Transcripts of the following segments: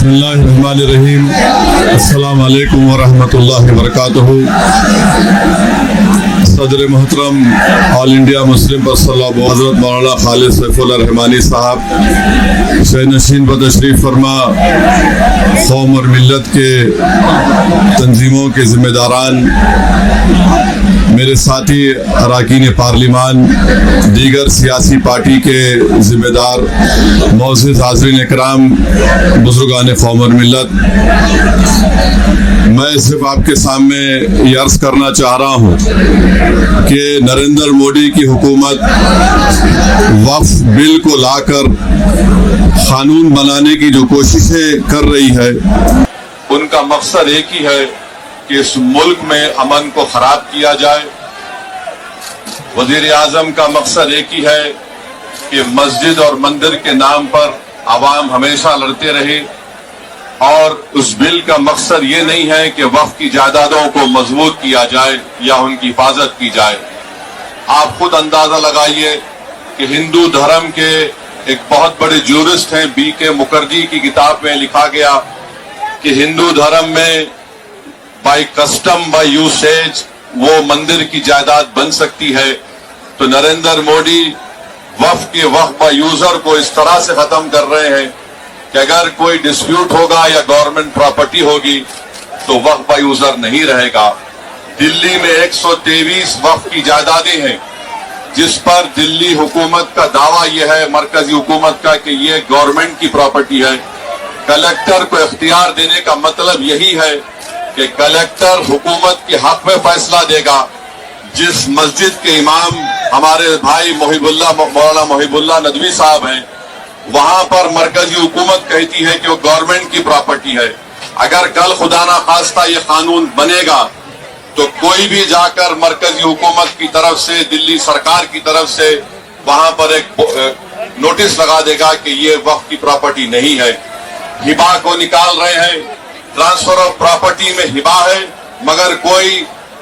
बिस्मिल्लाहिर्रहमानिर्रहीम। अस्सलाम वालेकुम वरहमतुल्लाहि वबरकातुहू। सदर मोहतरम ऑल इंडिया मुस्लिम पर्सनल हज़रत मौलाना खालिद सैफुल्लाह रहमानी साहब शहनशीन व तशरीफ़ फरमा, कौम और मिल्लत के तंजीमों के ज़िम्मेदारान, मेरे साथी अरकान पार्लिमान, दीगर सियासी पार्टी के ज़िम्मेदार, मौजूद हाज़रीन इकराम, बुज़ुर्गान कौम और मिल्लत, मैं सिर्फ आपके सामने ये अर्ज़ करना चाह रहा हूँ कि नरेंद्र मोदी की हुकूमत वक्फ बिल को लाकर कानून बनाने की जो कोशिशें कर रही है, उनका मकसद एक ही है कि इस मुल्क में अमन को खराब किया जाए। वजीर आजम का मकसद एक ही है कि मस्जिद और मंदिर के नाम पर आवाम हमेशा लड़ते रहे, और उस बिल का मकसद ये नहीं है कि वक्फ की जायदादों को मजबूत किया जाए या उनकी हिफाजत की जाए। आप खुद अंदाजा लगाइए कि हिंदू धर्म के एक बहुत बड़े ज्यूरिस्ट हैं, B.K. मुखर्जी की किताब में लिखा गया कि हिंदू धर्म में बाय कस्टम बाय यूसेज वो मंदिर की जायदाद बन सकती है। तो नरेंद्र मोदी वक्फ के वक्फ बाय यूजर को इस तरह से खत्म कर रहे हैं कि अगर कोई डिस्प्यूट होगा या गवर्नमेंट प्रॉपर्टी होगी तो वक्फ बाय यूजर नहीं रहेगा। दिल्ली में 123 वक्फ की जायदादें हैं, जिस पर दिल्ली हुकूमत का दावा यह है, मरकजी हुकूमत का, कि ये गवर्नमेंट की प्रॉपर्टी है। कलेक्टर को इख्तियार देने का मतलब यही है कि कलेक्टर हुकूमत के हक में फैसला देगा। जिस मस्जिद के इमाम हमारे भाई मौलाना मुहिबुल्लाह नदवी साहब हैं, वहां पर मरकजी हुकूमत कहती है कि वो गवर्नमेंट की प्रॉपर्टी है। अगर कल खुदा ना खास्ता ये कानून बनेगा तो कोई भी जाकर मरकजी हुकूमत की तरफ से, दिल्ली सरकार की तरफ से वहां पर एक नोटिस लगा देगा कि ये वक्फ की प्रॉपर्टी नहीं है। हिबा को निकाल रहे हैं, ट्रांसफर ऑफ प्रॉपर्टी में हिबा है, मगर कोई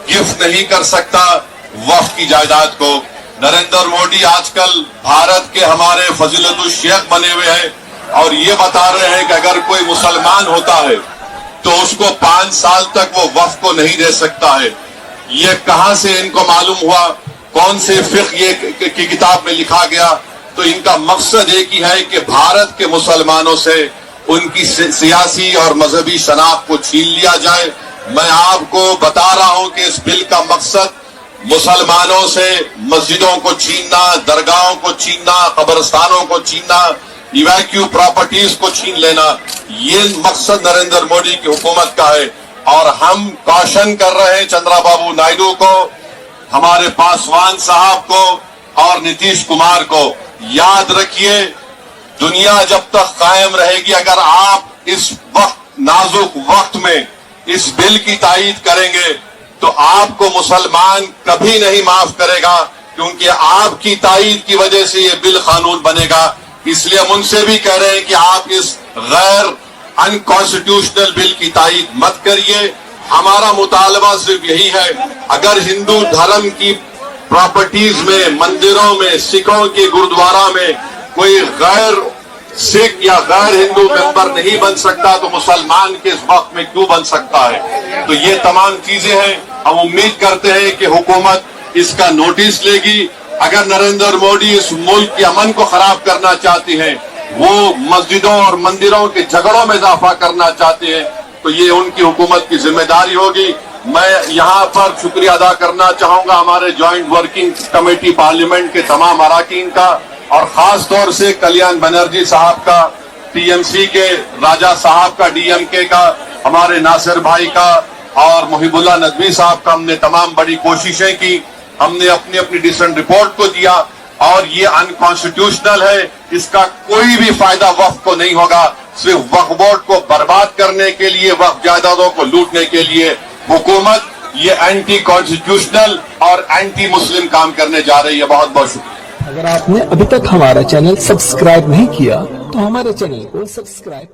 गिफ्ट नहीं कर सकता वक्फ की जायदाद को। नरेंद्र मोदी आजकल भारत के हमारे फजीलतुल शेख बने हुए हैं और ये बता रहे हैं कि अगर कोई मुसलमान होता है तो उसको 5 साल तक वो वक्फ को नहीं दे सकता है। ये कहां से इनको मालूम हुआ? कौन से फिक़्ह ये की किताब में लिखा गया? तो इनका मकसद एक ही है कि भारत के मुसलमानों से उनकी सियासी और मजहबी शनाख्त को छीन लिया जाए। मैं आपको बता रहा हूं कि इस बिल का मकसद मुसलमानों से मस्जिदों को छीनना, दरगाहों को छीनना, कब्रस्तानों को छीनना, इवैक्यू प्रॉपर्टीज को छीन लेना, ये मकसद नरेंद्र मोदी की हुकूमत का है। और हम कॉशन कर रहे हैं चंद्रबाबू नायडू को, हमारे पासवान साहब को और नीतीश कुमार को, याद रखिए दुनिया जब तक कायम रहेगी, अगर आप इस वक्त नाजुक वक्त में इस बिल की तायीद करेंगे तो आपको मुसलमान कभी नहीं माफ करेगा, क्योंकि आपकी तायीद की वजह से ये बिल कानून बनेगा। इसलिए हम उनसे भी कह रहे हैं कि आप इस गैर अनकॉन्स्टिट्यूशनल बिल की तायीद मत करिए। हमारा मुतालबा सिर्फ यही है, अगर हिंदू धर्म की प्रॉपर्टीज में, मंदिरों में, सिखों के गुरुद्वारा में कोई गैर सिख या गैर हिंदू मेंबर नहीं बन सकता तो मुसलमान के इस वक्त में क्यों बन सकता है? तो ये तमाम चीजें हैं। हम उम्मीद करते हैं कि हुकूमत इसका नोटिस लेगी। अगर नरेंद्र मोदी इस मुल्क के अमन को खराब करना चाहते हैं, वो मस्जिदों और मंदिरों के झगड़ों में इजाफा करना चाहते हैं, तो ये उनकी हुकूमत की जिम्मेदारी होगी। मैं यहाँ पर शुक्रिया अदा करना चाहूंगा हमारे ज्वाइंट वर्किंग कमेटी पार्लियामेंट के तमाम अरकान का, और खास तौर से कल्याण बनर्जी साहब का, TMC के राजा साहब का, DMK का, हमारे नासिर भाई का और मुहिबुल्लाह नदवी साहब का। हमने तमाम बड़ी कोशिशें की, हमने अपनी अपनी डिसेंट रिपोर्ट को दिया, और ये अनकॉन्स्टिट्यूशनल है, इसका कोई भी फायदा वक्फ को नहीं होगा। सिर्फ वक्फ बोर्ड को बर्बाद करने के लिए, वक्फ जायदादों को लूटने के लिए हुकूमत ये एंटी कॉन्स्टिट्यूशनल और एंटी मुस्लिम काम करने जा रही है। बहुत बहुत शुक्रिया। अगर आपने अभी तक हमारा चैनल सब्सक्राइब नहीं किया तो हमारे चैनल को सब्सक्राइब